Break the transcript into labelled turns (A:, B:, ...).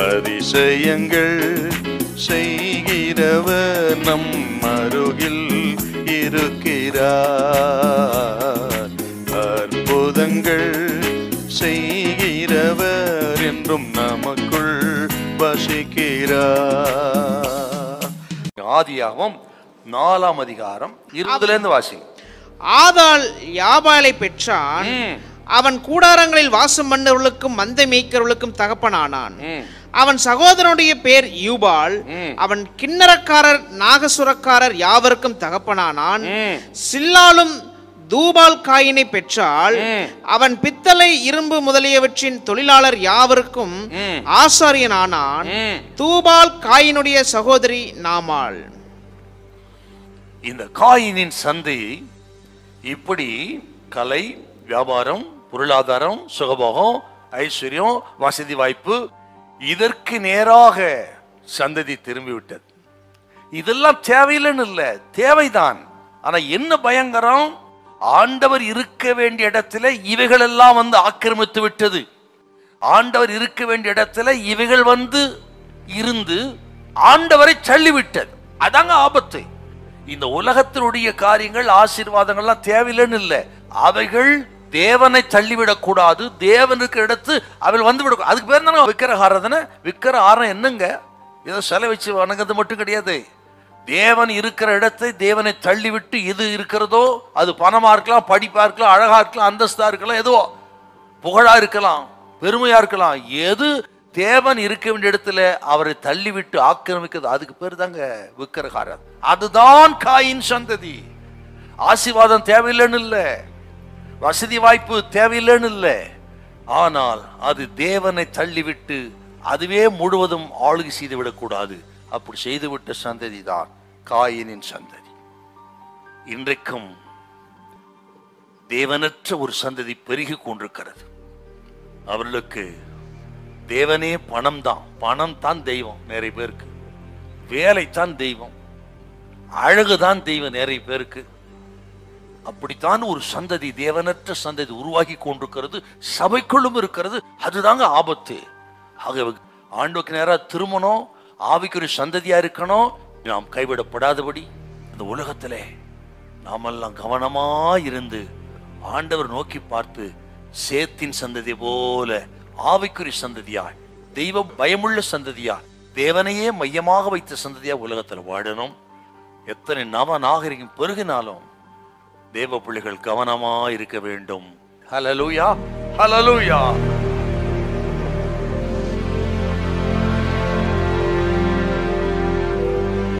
A: அதிசயங்கள் செய்கிறவர் நம் அருகில் இருக்கிறார். அற்புதங்கள் செய்கிறவர் என்றும் நமக்குள் வசிக்கிறார். ஆதியாகமம் 4ஆம் அதிகாரம் 20 வாசிங்க.
B: ஆதாள் யாபாலை பெற்றான். அவன் கூடாரங்களில் வாசம் பண்ணவர்களுக்கும் மந்தை மேய்க்கிறவர்களுக்கும் தகப்பனானான். அவன் சகோதரனுடைய பேர் யூபால். அவன் கிண்ணறக்காரர் நாகசுரக்காரர் யாவருக்கும் தகப்பனானான். சில்லாலும் தூபால் காயினை பெற்றால் அவன் பித்தளை இரும்பு முதலியவற்றின் தொழிலாளர் யாவருக்கும் ஆசாரியனானான். தூபால் காயினுடைய சகோதரி நாமாள்.
A: இந்த காயினின் சந்தை இப்படி கலை, வியாபாரம், பொருளாதாரம், சுகபோகம், ஐஸ்வர்யம், வசதி வாய்ப்பு, இதற்கு நேராக சந்ததி திரும்பிவிட்டது. இதெல்லாம் தேவையில்லைன்னு இல்லை, தேவைதான். ஆனா என்ன பயங்கரம், ஆண்டவர் இருக்க வேண்டிய இடத்துல இவைகள் எல்லாம் வந்து ஆக்கிரமித்து விட்டது. ஆண்டவர் இருக்க வேண்டிய இடத்துல இவைகள் வந்து இருந்து ஆண்டவரை தள்ளிவிட்டது. அதாங்க ஆபத்து. இந்த உலகத்தினுடைய காரியங்கள், ஆசீர்வாதங்கள்லாம் தேவையில்லைன்னு இல்லை, அவைகள் தேவனை தள்ளிவிடக் கூடாது. தேவனுக்கு எடுத்து அவள் வந்து விட. அதுக்கு பேர் தானே விக்கிரக ஆராதனை. விக்கிரக ஆராதனை என்னங்க, ஏதோ சிலை வச்சு வணங்குறது மட்டும் கிடையாது. தேவன் இருக்கிற இடத்தை தேவனை தள்ளிவிட்டு எது இருக்கிறதோ, அது பணமா இருக்கலாம், படிப்பா இருக்கலாம், அழகா இருக்கலாம், அந்தஸ்தா இருக்கலாம், ஏதோ புகழா இருக்கலாம், பெருமையா இருக்கலாம், எது தேவன் இருக்க வேண்டிய இடத்துல அவரை தள்ளிவிட்டு ஆக்கிரமிக்கிறது, அதுக்கு பேர் தாங்க விக்கிரக ஆராதனை. அதுதான் காயின் சந்ததி. ஆசீர்வாதம் தேவையில்லைன்னு இல்லை, வசதி வாய்ப்பு தேவையில்லைன்னு இல்லை, ஆனால் அது தேவனை தள்ளிவிட்டு அதுவே முழுவதும் ஆளுகை செய்து விடக்கூடாது. அப்படி செய்துவிட்ட சந்ததி தான் காயினின் சந்ததி. இன்றைக்கும் தேவனற்ற ஒரு சந்ததி பெருகி கொண்டிருக்கிறது. அவர்களுக்கு தேவனே பணம் தான், பணம் தான் தெய்வம். நிறைய பேருக்கு வேலைத்தான் தெய்வம், அழகுதான் தெய்வம் நிறைய பேருக்கு. அப்படித்தான் ஒரு சந்ததி, தேவனற்ற சந்ததி உருவாகி கொண்டிருக்கிறது, சபைக்குள்ளும் இருக்கிறது. அதுதாங்க ஆபத்து. ஆகவே ஆண்டவருக்கு நேரா திருமணம், ஆவிக்குரிய சந்ததியா இருக்கணும். நாம் கைவிடப்படாதபடி இந்த உலகத்திலே நாமெல்லாம் கவனமா இருந்து ஆண்டவர் நோக்கி பார்த்து சேத்தின் சந்ததி போல ஆவிக்குரிய சந்ததியாய், தெய்வ பயமுள்ள சந்ததியாய், தேவனையே மையமாக வைத்த சந்ததியா உலகத்தில் வாழணும். எத்தனை நவ நாகரிகம் பெருகினாலும் தேவ பிள்ளைகள் கவனமா இருக்க வேண்டும். ஹல்லேலூயா, ஹல்லேலூயா.